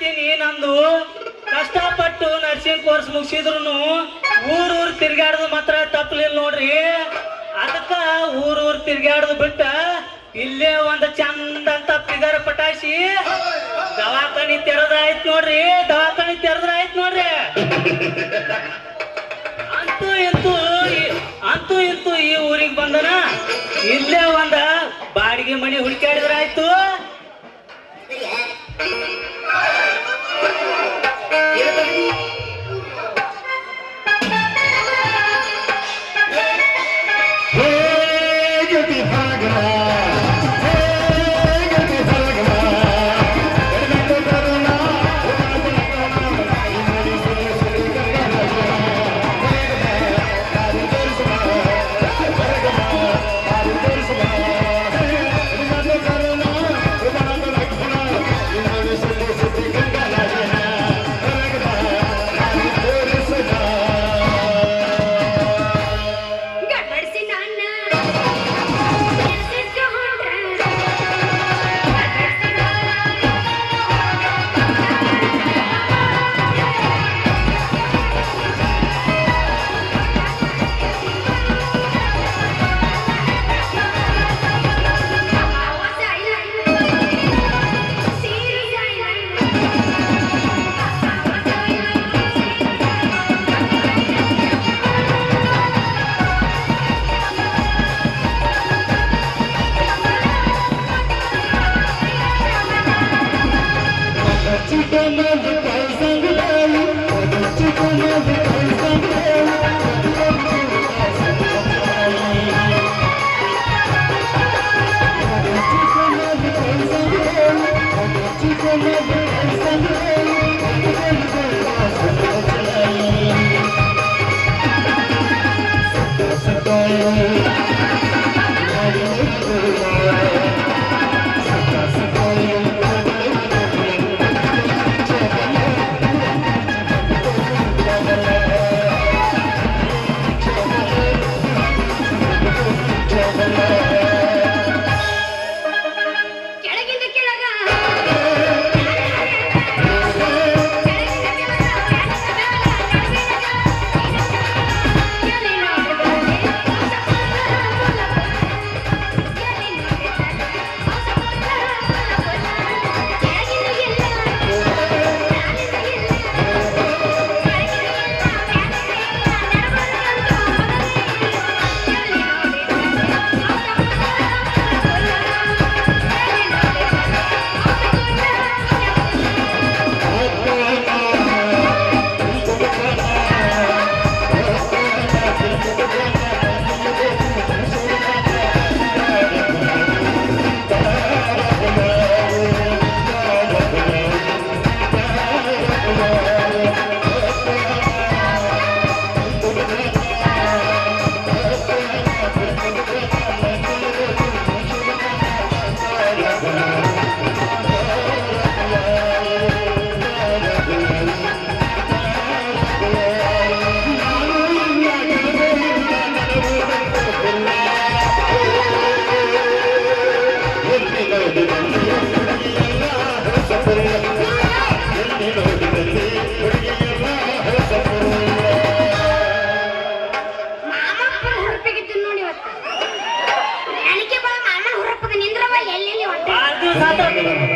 ಹೇಳ್ತೀನಿ, ನಂದು ಕಷ್ಟಪಟ್ಟು ನರ್ಸಿಂಗ್ ಕೋರ್ಸ್ ಮುಗಿಸಿದ್ರು ಊರೂರು ತಿರ್ಗಾಡೋದು ಮಾತ್ರ ತಪ್ಪಲಿಲ್ಲ ನೋಡ್ರಿ. ಅದಕ್ಕ ಊರೂರು ತಿರ್ಗಾಡೋದು ಬಿಟ್ಟ ಇಲ್ಲೇ ಒಂದು ಚಂದ ಅಂತ ಫಿಗರ್ ಪಟಾಯಿಸಿ ದವಾಖಾನಿ ತೆರೆದ್ರಾಯ್ತು ನೋಡ್ರಿ. ದವಾಖಾನಿ ತೆರೆದ್ರಾಯ್ತು ನೋಡ್ರಿ. ಅಂತೂ ಇಂತೂ ಈ ಊರಿಗೆ ಬಂದನ ಇಲ್ಲೇ ಒಂದ ಬಾಡಿಗೆ ಮನಿ ಹುಡುಕಾಡಿದ್ರಾಯ್ತು.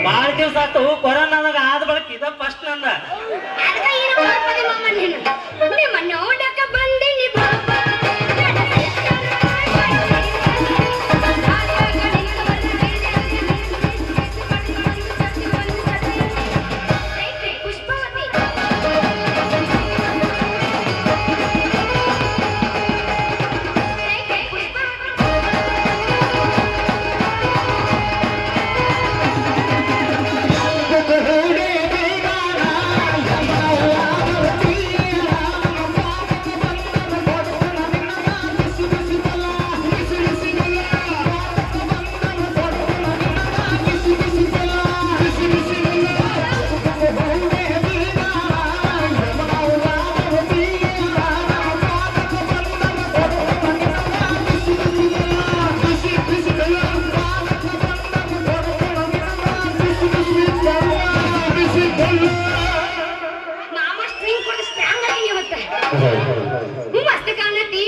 ಬಾಳ ದಿವಸ ಆತು ಕೊರೋನಾದಾಗ ಆದ ಬಳಕ ಇದ ಫಸ್ಟ್ ನಂದ. Hey, ಮಾಮ ಸ್ಟ್ರಿಂಗ್ ಕೊಟ್ಟು ಸ್ಟ್ರಾಂಗ್ ಆಗಿ ಇವತ್ತು ಮಸ್ತ್ ಕಾಣತಿ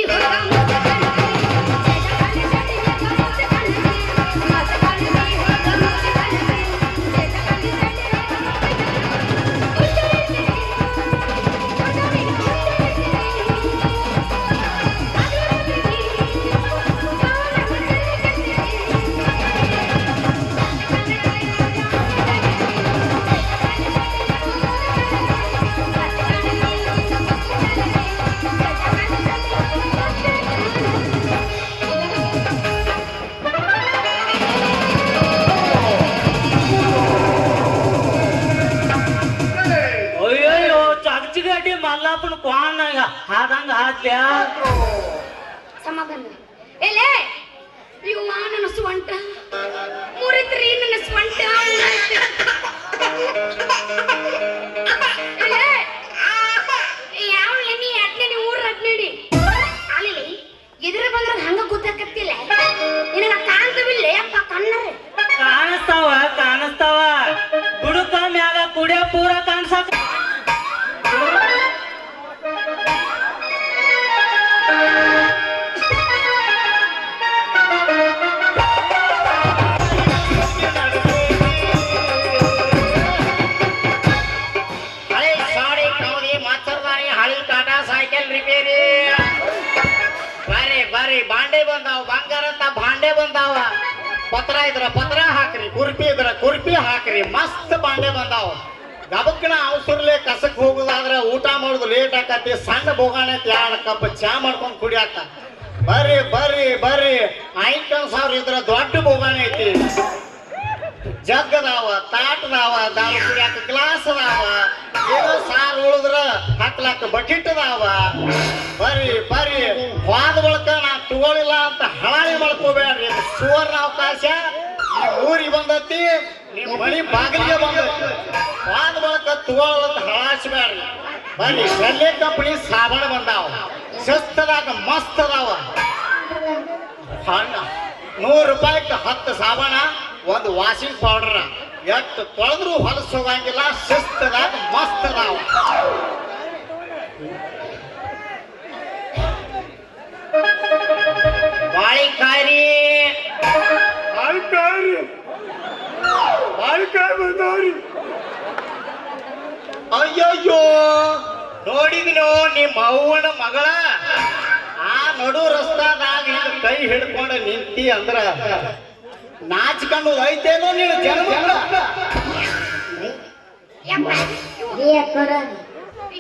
ಅಯ್ಯಯ್ಯೋ ಚಗಚಿಗಡ್ಡಿ ಮಲ್ಲಾಪನ ಕ್ವಾನಾಗ ಹಾದಂಗ ಹಾದ್ಲ್ಯಾ ಸಮಾಧಾನ ಎಲೆ ಇವ ನನ್ನ ಸ್ವಂಟ ಮುರಿದ್ರಿ ನನ್ನ ಸ್ವಂಟ ಎಲೆ ಯಾವ ನೀ ಅಡ್ನಡಿ ಊರ ಅಡ್ನಡಿ ಅಲ್ಲಿ ಎದುರು ಬಂದ್ರ ಹಂಗ ಗೊತ್ತಾಕತ್ತಿಲ್ಲ ನಿನಗ ಕಾಣ್ತವಿಲ್ಲ ಅಪ್ಪ ಕಣ್ಣರೆ ಕಾಣಿಸ್ತಾವ ಬುಡುಕ ಮ್ಯಾಗ ಕುಡಿಯ ಪೂರ ಕಾಣ್ಸಾಕ ಹಳೆ ಸಾಡಿ ಕವದಿ ಮಚ್ಚರ್ದಾರಿ ಹಳಿ ಟಾಟಾ ಸೈಕಲ್ ರಿಪೇರಿ ಬರ್ರಿ ಬರ್ರಿ ಬಾಂಡೆ ಬಂದಾವ ಬಂಗಾರ ಅಂತ ಬಾಂಡೆ ಬಂದಾವ ಪತ್ರ ಇದ್ರ ಪತ್ರ ಹಾಕ್ರಿ ಕುರ್ಪಿ ಇದ್ರ ಕುರ್ಪಿ ಹಾಕ್ರಿ ಮಸ್ತ್ ಬಾಂಡೆ ಬಂದಾವ ಗಬಕ್ಕಿನ ಅವಸರ್ಲೆ ಕಸಕ್ ಹೋಗುದಾದ್ರ ಊಟ ಮಾಡುದು ಲೇಟ್ ಆಕತಿ ಸಣ್ಣ ಬೋಗಾಣೆ ಎರಡು ಕಪ್ ಚಾ ಮಾಡ್ಕೊಂಡ್ ಕುಡಿಯಾಕ ಬರ್ರಿ ಬರ್ರಿ ಬರ್ರಿ 5,000 ಇದ್ರ ದೊಡ್ಡ ಬೋಗಾಣೆ ಐತಿ ಜಗ್ ಅದಾವ ತಾಟ್ ಅದಾವ ದಾರು ಕುಡಿಯಾಕ ಗ್ಲಾಸ್ ಅದಾವ ಏನೋ ಸಾರು ಉಳಿದ್ರ ಹಾಕ್ಲಾಕ ಬಕೆಟ್ ಅದಾವ ಬರ್ರಿ ಬರ್ರಿ ವಾದ ಬಳಕ ನಾ ತಗೊಳಿಲ್ಲ ಅಂತ ಹಳಾಳಿ ಮಾಡ್ಕೋಬೇಡ್ರಿ ಇದು ಸುವರ್ಣ ಅವಕಾಶ ಈ ಊರಿಗೆ ಬಂದತಿ ನಿಮ್ಮ ಮನಿ ಬಾಗಿಲಿಗೆ ಬಂದತಿ ವಾದ ಬಳಕ ತಗೊಳ್ಳಲ್ಲ ಅಂತ ಹಳಾಯಿಸ್ಬೇಡ್ರಿ ಬರ್ರಿ ಬೆಲ್ಲೆ ಕಂಪನಿ ಸಾಬಣ ಬಂದಾವ ಶಿಸ್ತದಾಗ ಮಸ್ತ್ ಅದಾವ ಹಣ್ಣ 100 ರೂಪಾಯಿಗೆ 10 ಸಾಬಣ ಒಂದು ವಾಷಿಂಗ್ ಪೌಡರ್ ಎಷ್ಟು ತೊಳೆದ್ರು ಹೊಲಸು ಹೋಗಂಗಿಲ್ಲ ಶಿಸ್ತದಾಗ ಮಸ್ತ್ ಅದಾವ ಬಾಳಿಕಾಯಿ ಬಂದವ್ರಿ ಅಯ್ಯಯ್ಯೋ ನೋಡಿದಿನೋ ನಿಮ್ಮ ಅವ್ವನ ಮಗಳ ಆ ನಡು ರಸ್ತಾದಾಗ ಹಿಂಗ್ ಕೈ ಹಿಡ್ಕೊಂಡು ನಿಂತಿ ಅಂದ್ರ ನಾಚಿಕೊಂಡು ಐತೇನೋ ನೀನು ಜನ್ಮ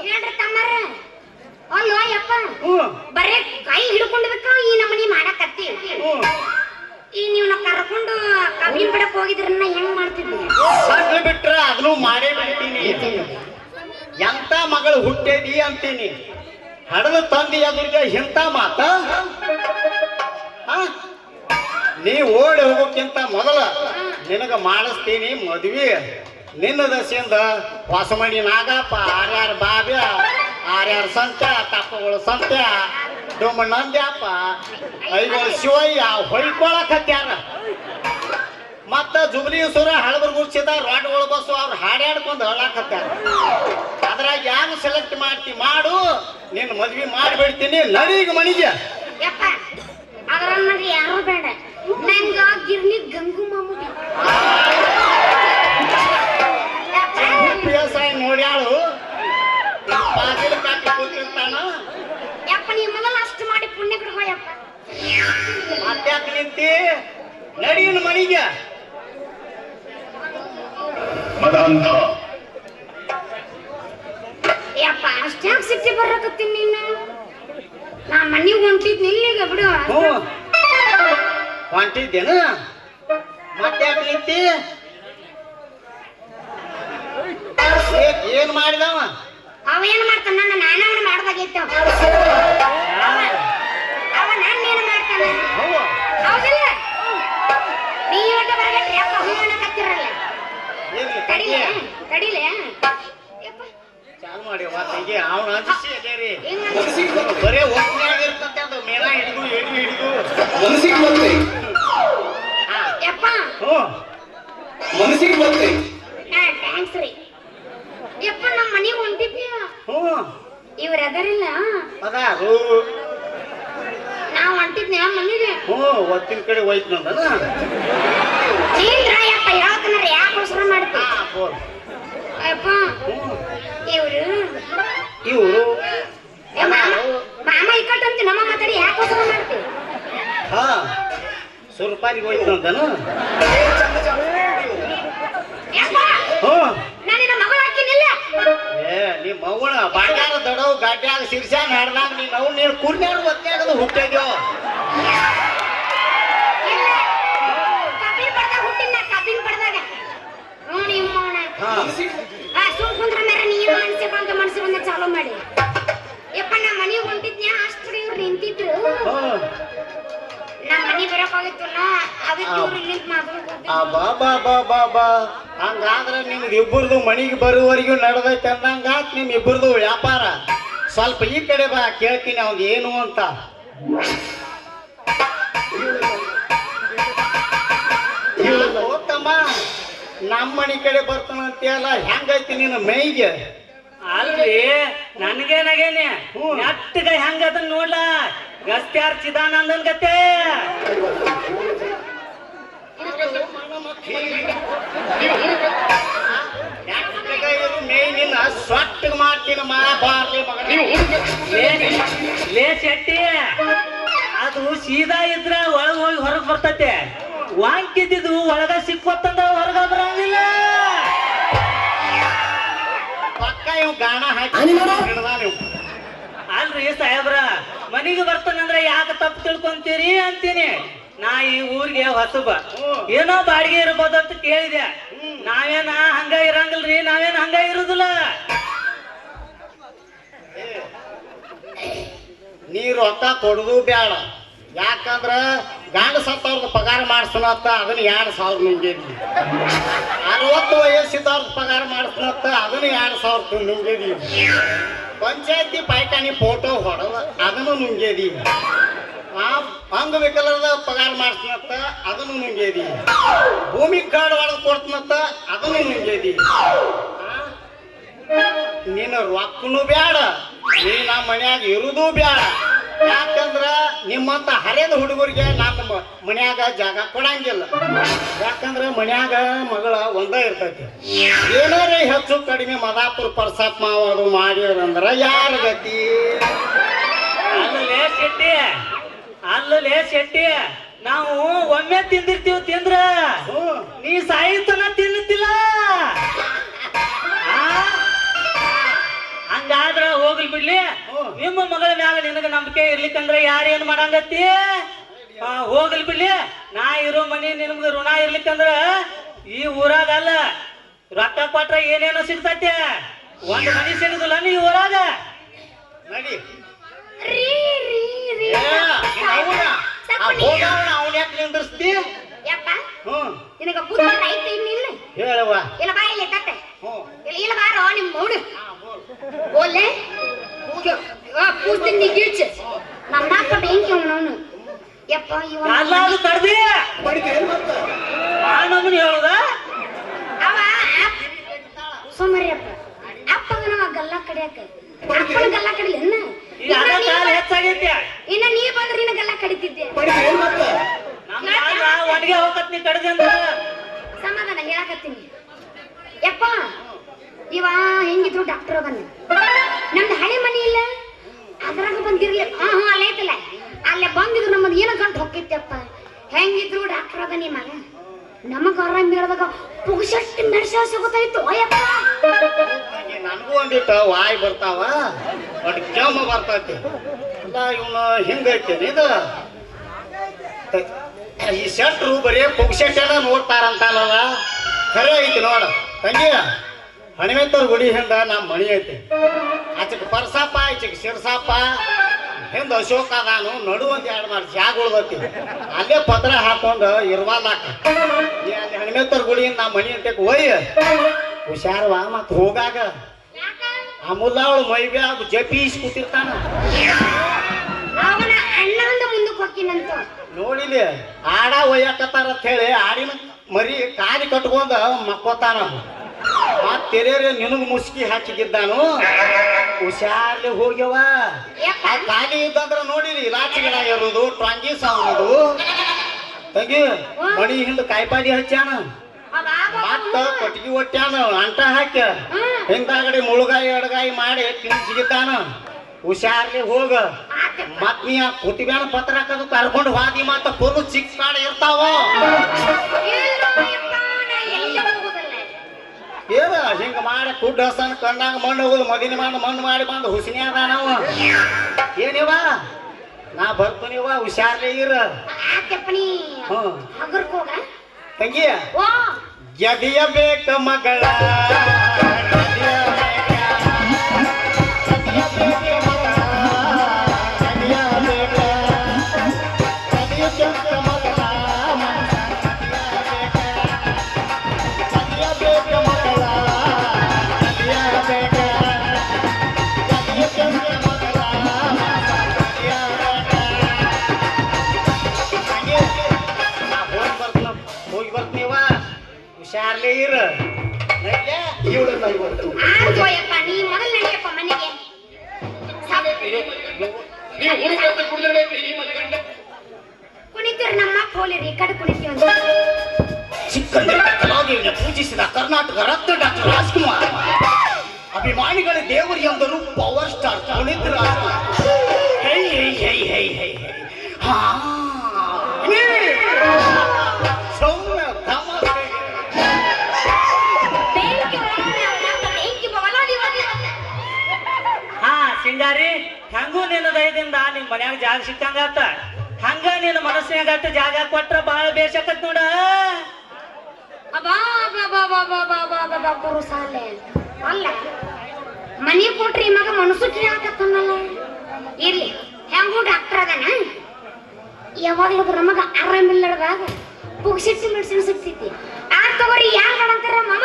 ಹೇಳ್ರಿ ತಮ್ಮರ ಅಲ್ವ ಯಪ್ಪ ಬರೇ ಕೈ ಹಿಡ್ಕೊಂಡ್ಬೇಕ ಈ ನಮ್ಮನಿ ಮಾಡಕತ್ತಿ ಈ ನೀವ್ನ ಕರ್ಕೊಂಡು ಕಬ್ಬಿನ ಬಿಡಕ್ ಹೋಗಿದ್ರನ್ನ ಹೆಂಗ್ ಮಾಡ್ತಿದ್ವಿ ಸಡ್ಲು ಬಿಟ್ರ ಅದನ್ನು ಮಾಡೇ ಬಿಡ್ತೀನಿ ಎಂತ ಮಗಳು ಹುಟ್ಟೇದಿ ಅಂತೀನಿ ಹಡದು ತಂದಿ ಅದ್ರಿಗೆ ಎಂತ ಮಾತ ನೀ ಓಡಿ ಹೋಗೋಕ್ಕಿಂತ ಮೊದಲ ನಿನಗ ಮಾಡಿಸ್ತೀನಿ ಮದ್ವಿ ನಿನ್ನ ದಶೆಯಿಂದ ಹೊಸಮಣಿ ನಾಗಪ್ಪ ಆರ್ಯಾರ ಬಾಬ್ಯ ಆರ್ಯಾರ ಸಂತ್ಯ ತಪ್ಪಗಳು ಸಂತ್ಯ ಡೊಮ್ಮಣ್ಣಂದ್ಯಪ್ಪ ಐಗಳು ಶಿವಯ್ಯ ಹೊಯ್ಕೊಳಕತ್ಯಾರ ಮತ್ತ ಜುಬ್ಲೀಶ್ವರ ಹಳಬರ್ ಗುಡ್ಸಿದ ರಾಡ್ಗಳು ಬಸ್ಸು ಅವ್ರು ಹಾಡ್ಯಾಡ್ಕೊಂಡು ಹೇಳಾಕತ್ಯಾರ ಅದ್ರಾಗ ಯಾರು ಸೆಲೆಕ್ಟ್ ಮಾಡ್ತಿ ಮಾಡು ನಿನ್ನ ಮದ್ವಿ ಮಾಡಿಬಿಡ್ತೀನಿ ನಡೀಗ ಮಣಿಗೆ ಯಪ್ಪ ಅದ್ರಲ್ಲಿ ಯಾರು ಬೇಡ ನಂಗ ಗಿರ್ನಿ ಗಂಗು ಮಾಮು ನೋಡ್ಯಾಳು ಬಾಗಿಲು ಕಾಟಿ ಕೂತಿರ್ತಾನ ಯಪ್ಪ ನೀ ಮೊದಲು ಅಷ್ಟು ಮಾಡಿ ಪುಣ್ಯ ಬಿಡ್ಕೋ ಯಪ್ಪ ಮತ್ತ್ಯಾಕೆ ನಿಂತಿ ನಡೀನ ಮಣಿಗೆ ಯಪ್ಪ ಅಷ್ಟ್ಯಾಕ್ ಸಿಟ್ಟಿ ಬರಕತ್ತೀನಿ ನೀನು ನಾ ಮನೆಗೆ ಹೊಂಟಿದ್ ನಿಲ್ಲಿಗ ಬಿಡು ಹೊಂಟಿದ್ದೇನು ಮತ್ತ್ಯಾಕೆ ನಿಂತಿ ಏನ್ ಮಾಡಿದವ ಅವ ಏನ್ ಮಾಡ್ತಾನ ನಾನ ಅವನು ಮಾಡ್ದಾಗೈತ ಅವ ನಾನೇನು ಮಾಡ್ತಾನ ಹೌದಿಲ್ಲ ನೀ ಒಟ್ಟ ಬರಬೇಡ್ರಿ ಅಪ್ಪ ಹೂವನ್ನ ಕತ್ತಿರಲ್ಲ ಕಡಿಲೆ ಕಡಿಲೆ ಚಾಲು ಮಾಡಿ ವಾತಿಗೆ ಅವನು ಅಂಜಿಸಿ ಅದೇರಿ ಬರೇ ಒಪ್ಪಿಯಾಗಿರ್ತಂತೆ ಅದು ಮೇಲ ಹಿಡಿದು ಎಡಿ ಹಿಡಿದು ಮನಸ್ಸಿಗೆ ಬಂದ್ರಿ ಯಪ್ಪ ಹ್ಞೂ ಮನಸ್ಸಿಗೆ ಬಂದ್ರಿ ಥ್ಯಾಂಕ್ಸ್ ರೀ ಅದರಿಲ್ಲ ಅದಾರು ನಾವ್ ಹೊಂಟಿದ್ನ ಮನೆಗೆ ಒತ್ತಿನ ಕಡೆ ಹೋಯ್ತು ನಂದನ ಯಪ್ಪ ಯಾವತ್ತನಾರ ಯಾಕೆ ಅವಸರ ಮಾಡ್ತಿ ಅಪ್ಪ ಇವ್ರು ಮಾಮ ಇಕ್ಕಟ್ಟಂತ ನಮ್ಮ ಮಾತಾಡಿ ಯಾಕೆ ಅವಸರ ಮಾಡ್ತಿ ಹಾ ಸುರ್ಪಾರಿಗೆ ಹೋಯ್ತು ನಂದನ ನಾನಿನ ಮಗಳು ಹಾಕಿನಿಲ್ಲ ನಿಮ್ಮ ಮಗಳ ಬಾಡ್ಯಾರ ದಡವು ಗಾಡ್ಯಾಗ ಸಿರ್ಸ್ಯಾಗ ಹಾಡ್ದಾಗ ನೀನು ಕುರ್ನ್ಯಾಡು ಒತ್ತಾಗದು ಹುಟ್ಟಿದ್ಯೋ ಕಬ್ಬಿನ ಪಡ್ದಾಗ ಹುಟ್ಟಿನ ಕಬ್ಬಿನ ಪಡ್ದಾಗ ಸುಮ್ ಕುಂದ್ರ ಮೇರೆ ನೀನು ಮನ್ಸಿ ಬಂದ ಚಾಲೂ ಮಾಡಿ ಯಪ್ಪ ನಾ ಮನೆಗೆ ಹೊಂಟಿದ್ನ್ಯಾ ಅಷ್ಟ್ರ ಇವ್ರು ನಿಂತಿದ್ರು ನಾ ಮನೆ ಬರಕಾಗಿತ್ತಲ್ಲ ಅದಕ್ಕೆ ಇವ್ರು ನಿಂತು ಬಾ ಹಂಗಾದ್ರೆ ನಿಮ್ದು ಇಬ್ಬರದು ಮನಿಗೆ ಬರುವವರೆಗೂ ನಡೆದೈತೆ ಅಂದಂಗಾತ್ ನಿಮ್ ಇಬ್ಬರದು ವ್ಯಾಪಾರ ಸ್ವಲ್ಪ ಈ ಕಡೆ ಬಾ ಕೇಳ್ತೀನಿ ಅವ್ನು ಏನು ಅಂತ ತಮ್ಮ ನಮ್ಮ ಮನಿ ಕಡೆ ಬರ್ತಾನಂತೆಲ್ಲ ಹೆಂಗೈತಿ ನಿನ್ನ ಮೈಗೆ ಅಲ್ರಿ ನನ್ಗೇನಾಗೇನೆ ನೆಟ್ಟಗ ಹೆಂಗ ಅದನ್ನ ನೋಡ್ಲ ಗಸ್ತ್ಯಾರ್ ಚಿದಾನಂದನ್ ಗತೆ ನಿನ್ನ ಸ್ವಟ್ಟಗ್ ಮಾಡ್ತೀನಿ ಬಾರ್ಲಿ ಲೇ ಶೆಟ್ಟಿ ಅದು ಸೀದಾ ಇದ್ರ ಒಳಗ್ ಹೋಗಿ ಹೊರಗ್ ಬರ್ತತೆ ವಾಂಕಿದ್ದು ಒಳಗ ಸಿಕ್ಕೊತ್ತಂದ ಹೊರಗ ಬರಂಗಿಲ್ಲ ಪಕ್ಕ ಇವ್ ಗಾಣ ಹಾಕಿ ಅಲ್ರಿ ಸಾಹೇಬ್ರ ಮನಿಗೆ ಬರ್ತಾನಂದ್ರ ಯಾಕೆ ತಪ್ಪು ತಿಳ್ಕೊಂತೀರಿ ಅಂತೀನಿ ನಾ ಈ ಊರಿಗೆ ಹೊಸಬ ಏನೋ ಬಾಡಿಗೆ ಇರ್ಬೋದು ಅಂತ ಕೇಳಿದೆ ನಾವೇನ ಹಂಗ ಇರಂಗಿಲ್ರಿ ನಾವೇನ ಹಂಗ ಇರುದಿಲ್ಲ ನೀರು ರೊಕ್ಕ ಕೊಡುದು ಬೇಡ ಯಾಕಂದ್ರ ಗಂಡ ಸತ್ತವ್ರದ್ದು ಪಗಾರ ಮಾಡಿಸ್ನತ್ತ ಅದನ್ನ 2,000 ನುಂಗೇದಿ 60 ವಯಸ್ಸಿದ್ದವ್ರದ್ದು ಪಗಾರ ಮಾಡಿಸ್ನತ್ತ ಅದನ್ನ 2,000 ನುಂಗೇದಿ ಪಂಚಾಯತಿ ಪೈಕಾನಿ ಫೋಟೋ ಹೊಡದ ಅದನ್ನು ನುಂಗೇದಿ ಅಂಗವಿಕಲರದ ಪಗಾರ ಮಾಡಿಸ್ನತ್ತ ಅದನ್ನು ನುಂಗೇದಿ ಭೂಮಿ ಕಾರ್ಡ್ ಹೊಡೆದು ಕೊಡ್ತನತ್ತ ಅದನ್ನು ನುಂಗೇದಿ ನಿನ್ನ ರೊಕ್ಕನು ಬೇಡ ನೀ ನಮ್ಮ ಮನ್ಯಾಗ ಇರುದು ಬೇಡ ಯಾಕಂದ್ರ ನಿಮ್ಮಂತ ಹರಿಯದ ಹುಡುಗರಿಗೆ ನಮ್ಮ ಮನ್ಯಾಗ ಜಾಗ ಕೊಡಂಗಿಲ್ಲ ಯಾಕಂದ್ರ ಮನ್ಯಾಗ ಮಗಳ ಒಂದ ಇರ್ತೈತಿ ಏನಾರ ಹೆಚ್ಚು ಕಡಿಮೆ ಮದಾಪುರ ಪರ್ಸಪ್ಪ ಮಾವದು ಮಾಡಿದ್ರಂದ್ರ ಯಾರ ಗತಿ ಅಲ್ಲಲೇ ಶೆಟ್ಟಿ ನಾವು ಒಮ್ಮೆ ತಿಂದಿರ್ತೀವಿ ತಿಂದ್ರ ನೀ ಸಾಯಿತನ ತಿನ್ನುತ್ತಿಲ್ಲ ಹಂಗಾದ್ರ ಹೋಗ್ಲಿ ಬಿಡ್ಲಿ ನಿಮ್ಮ ಮಗಳ ಮ್ಯಾಗ ನಿನಗ ನಂಬಿಕೆ ಇರ್ಲಿಕ್ಕಂದ್ರ ಯಾರೇನ್ ಮಾಡಂಗತ್ತಿ ಹೋಗ್ಲಿ ಬಿಡ್ಲಿ ನಾ ಇರೋ ಮನಿ ನಿಮ್ಗ ಋಣ ಇರ್ಲಿಕ್ಕಂದ್ರ ಈ ಊರಾಗ ಅಲ್ಲ ರೊಕ್ಕ ಕೊಟ್ರ ಏನೇನೋ ಸಿಗ್ತೈತೆ ಒಂದ್ ಮನಿ ಸಿಗುದಿಲ್ಲ ಈ ಊರಾಗ ನಡಿ ಅವನ ಯಾಕೆ ನಿಂದ್ರಿಸ್ತಿ ನಿನಗ ಬುದ್ಧಿ ಐತೆ ಇನ್ನಿಲ್ಲ ಹೇಳವ್ವ ಇಲ್ಲ ಬಾ ಇಲ್ಲಿ ಕಟ್ಟೆ ಇಲ್ಲ ಬಾರೋ ನಿಮ್ ಮೌನ ಓಲೆ ಕೂಸ್ತೀನಿ ಗೀಚ್ ನಮ್ಮ ಅಪ್ಪ ಬೆಂಕಿ ಅವನವನು ಯಪ್ಪ ಎಲ್ಲಾರು ಕಡ್ದಿ ನಮ್ಮನ್ನ ಹೇಳುದ ಅವ ಸೋಮರಿ ಅಪ್ಪ ಅಪ್ಪಗ ನಾವ ಗಲ್ಲ ಕಡಿಯಾಕ ಅಪ್ಪನ ಗಲ್ಲ ಕಡಿಯನ್ನ ಹೆಚ್ಚಾಗೈತೆ ಇನ್ನ ನೀ ಬಂದ್ರೆ ನಿನ್ನ ಗಲ್ಲ ಕಡಿತಿದ್ದೆ ಒಣಗೆ ಹೋಗತ್ ನೀ ಕಡ್ದೆ ಅಂದ್ರ ಸಮಾಧಾನ ಹೇಳಕತ್ತೀನಿ ಯಪ್ಪ ಇವ ಹೆಂಗಿದ್ರು ಡಾಕ್ಟರ್ ಅದನ್ನ ನಮ್ದು ಹಳೆ ಮನಿ ಇಲ್ಲ ಅದ್ರಾಗ ಬಂದಿರ್ಲಿ ಅಲ್ಲೇ ಐತಲ್ಲ ಅಲ್ಲೇ ಬಂದಿದ್ರು ನಮ್ಮದು ಏನೋ ಗಂಟು ಹೋಗಿತ್ತಪ್ಪ ಹೆಂಗಿದ್ರು ಡಾಕ್ಟರ್ ಅದ ನಿಮ್ಮ ಮಗ ನಮಗ ಆರಾಮ್ ಬೀಳದಾಗ ಪುಗ್ಸಟ್ಟಿ ಮೆಡ್ಸಸ್ ಗೊತ್ತಾಯ್ತು ಅಯ್ಯಪ್ಪ ನನಗೂ ಒಂದಿಟ್ಟು ವಾಯ್ ಬರ್ತಾವ ಬಟ್ ಕೆಮ್ಮ ಬರ್ತೈತಿ ಅಲ್ಲ ಇವನು ಹಿಂಗೈತೇನೆ ಇದು ಈ ಶೆಟ್ರು ಬರೀ ಪುಗ್ಸೆಟ್ಟೆಲ್ಲ ನೋಡ್ತಾರಂತಲ್ಲ ಖರೆ ಐತಿ ನೋಡ ತಂಗಿ ಹಣಿಮೆತ್ತವ್ರ ಗುಡಿ ಹಿಂದ ನಮ್ಮ ಮಣಿ ಐತಿ ಆಚೆಗೆ ಪರ್ಸಪ್ಪ ಈಚೆಗೆ ಶಿರ್ಸಪ್ಪ ಹಿಂದ ಅಶೋಕ ಅದಾನು ನಡು ಒಂದ್ 2 ಜಾಗ ಉಳ್ದೈತಿ ಅಲ್ಲೇ ಪತ್ರ ಹಾಕೊಂಡು ಇರ್ವಾಲಾಕ ನೀ ಅಲ್ಲಿ ಹಣಿಮೆತ್ತವ್ರ ಗುಡಿಯಿಂದ ನಮ್ಮ ಮಣಿ ಅಂತಕ್ಕೆ ಒಯ್ಯ ಹುಷಾರವಾ ಮತ್ ಹೋಗಾಗ ಅಮೂಲ ಅವಳು ಮೈಗೆ ಜಪೀಸ್ ಕೂತಿರ್ತಾನ ಅವನ ಅಣ್ಣಂದ ಮುಂದಕ್ಕೆ ಹೋಗ್ತೀನಂತ ನೋಡಿಲಿ ಆಡ ಒಯ್ಯಕತ್ತಾರ ಅಂತ ಹೇಳಿ ಆಡಿನ ಮರಿ ಕಾಲಿ ಕಟ್ಕೊಂಡ ಮಕ್ಕೋತಾನ ಮತ್ ತೆರೇರೆ ನಿನಗ್ ಮುಸ್ಕಿ ಹಾಕಿದ್ದಾನು ಹುಷಾರ್ಲಿ ಹೋಗ್ಯವ ಯಾಕ? ಆ ಖಾಲಿ ಇದ್ದಂದ್ರ ನೋಡಿರಿ ಇಲಾಚಿ ಗಿಡ ಇರೋದು ಟ್ರಾಂಗಿ ಸಾವುದು ತಂಗಿ ಮಣಿ ಹಿಂದ ಕಾಯಿಪಾಡಿ ಹಚ್ಚಾನ ಮತ್ತ ಕೊಟ್ಟಿಗೆ ಒಟ್ಟ್ಯಾನ ಅಂಟ ಹಾಕ್ಯ ಹಿಂದಾಗಡೆ ಮುಳುಗಾಯಿ ಎಡಗಾಯಿ ಮಾಡಿ ತಿನ್ಸಿಗಿದ್ದಾನ ಹುಷಾರ್ಲಿ ಹೋಗ ಮತ್ ನೀ ಆ ಕುಟಿಬ್ಯಾನ ಪತ್ರ ಹಾಕೋದು ಕರ್ಕೊಂಡು ಹೋದಿ ಮತ್ತ ಫುಲ್ ಚಿಕ್ಕ ಕಾಡ ಇರ್ತಾವ ಏನ ಹಿಂಗ ಮಾಡಿ ಕುಡ್ಡ ಹಸನ್ ಕಣ್ಣಾಗ ಮಣ್ಣು ಹೋಗುದು ಮದಿನ ಮಣ್ಣು ಮಾಡಿ ಬಂದು ಹುಸಿನಿ ಅದ ನಾವು ಏನಿವ ನಾ ಬರ್ತೀನಿವ ಹುಷಾರ್ಲಿ ಇರ ತಂಗಿ ಗೆದಿಯಬೇಕ ಮಗಳ ಹೋಗಿ ಬರ್ತೀವ ಹುಷಾರ್ಲಿ ಇರ ನೀ ಮೊದಲು ನಡೆಯಪ್ಪ ಮನೆಗೆ ಕುಣಿತೀರಿ ನಮ್ಮ ಹೋಲಿರಿ ಕಡೆ ಕುಣಿತೀವಿ ಚಿಕ್ಕಂದಿನ ಕಲಾವಿದನ ಪೂಜಿಸಿದ ಕರ್ನಾಟಕ ರತ್ನ ಡಾಕ್ಟರ್ ರಾಜ್ಕುಮಾರ್ ಅಭಿಮಾನಿಗಳ ದೇವರು ಎಂದರು power star Puneeth Rajkumar high high high high high high ಹಾ ಸೌಮ್ಯ ತಮಾಷೆ ಹಾ ಸಿಂಗಾರಿ ಹೆಂಗೂ ನಿನ್ನ ದಯದಿಂದ ನಿಮ್ ಮನ್ಯಾಗ ಜಾಗ ಸಿಕ್ಕಂಗಾತ ಹಂಗ ನಿನ್ನ ಮನಸ್ಸಿನಾಗತ್ತ ಜಾಗ ಕೊಟ್ರ ಬಾಳ ಬೇಸಕತ್ ನೋಡ ಸಾಲೆ ಅಲ್ಲ ಮನಿ ಕೊಟ್ರಿ ಮಗ ಮನಸ್ಸು ಹಾಕತ್ತಲ್ಲ ಇರ್ಲಿ ಹೆಂಗೂ ಡಾಕ್ಟರ್ ಅದಾನ ಯಾವಾಗ್ಲೂ ಮಗ ಆರಾಮಿಲ್ಲದಾಗ ಪುಗ್ಸಿಟ್ಟು ಮೆಡಿಸಿನ್ ಸಿಗ್ತೈತಿ ಆ ತಗೋರಿ ಯಾರು ಮಾಡಂತಾರ ಮಾಮ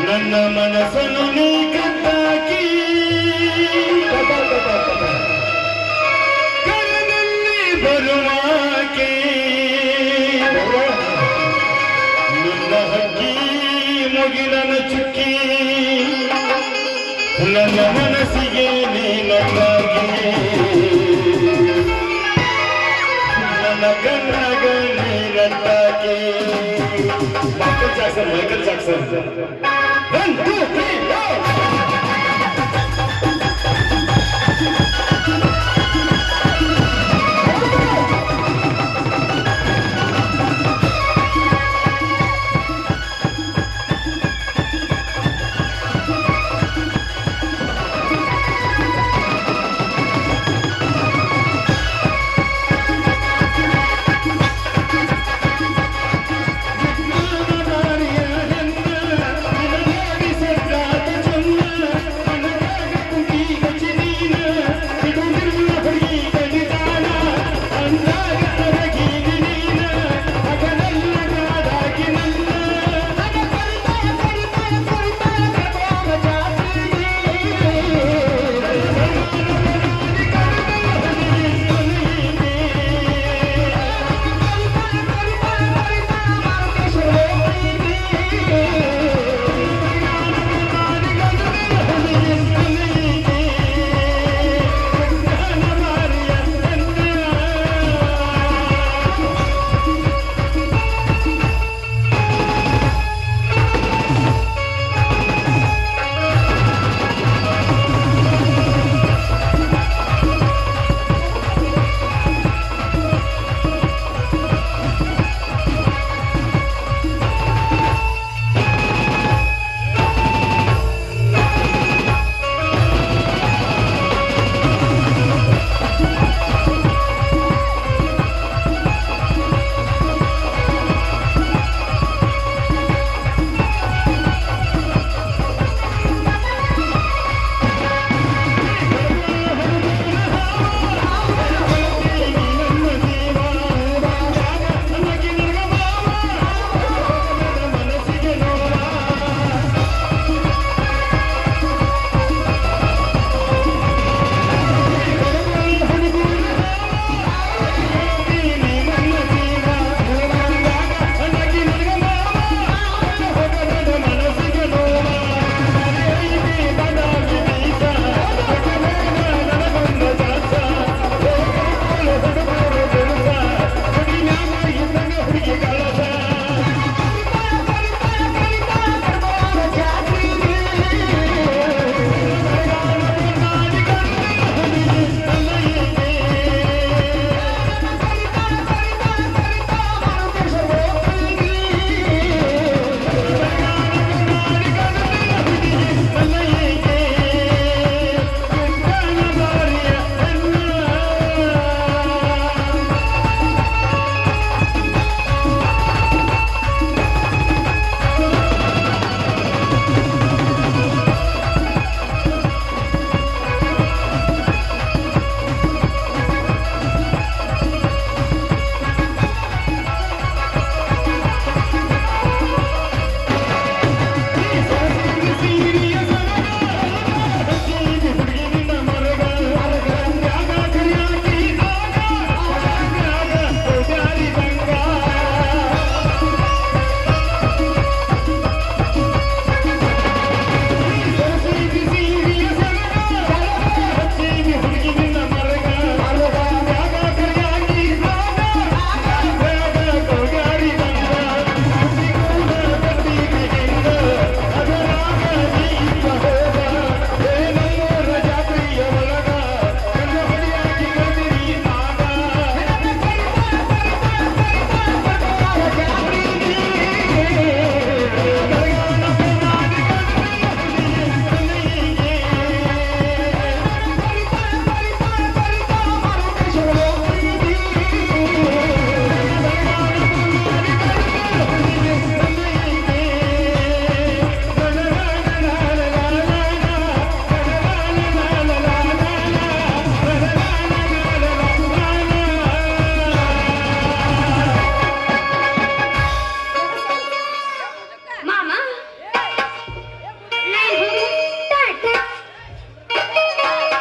ನನ್ನ ಮನಸ್ಸನ್ನು ನೀ ಕಟ್ಟಾಕಿ ಕರದಲ್ಲಿ ಬರುವಾಕೆ ನಿನ್ನ ಹಕ್ಕಿ ಮುಗಿಲನ ಚುಕ್ಕಿ ನನ್ನ ಮನಸ್ಸಿಗೆ ನೀನೊಂದಾಗಿ ನನ್ನ ಕಣ್ಣಗ ನೀನಂತಾಕೆ ಮೈಕಲ್ ಜಾಕ್ಸನ್ 1, 2, 3, go!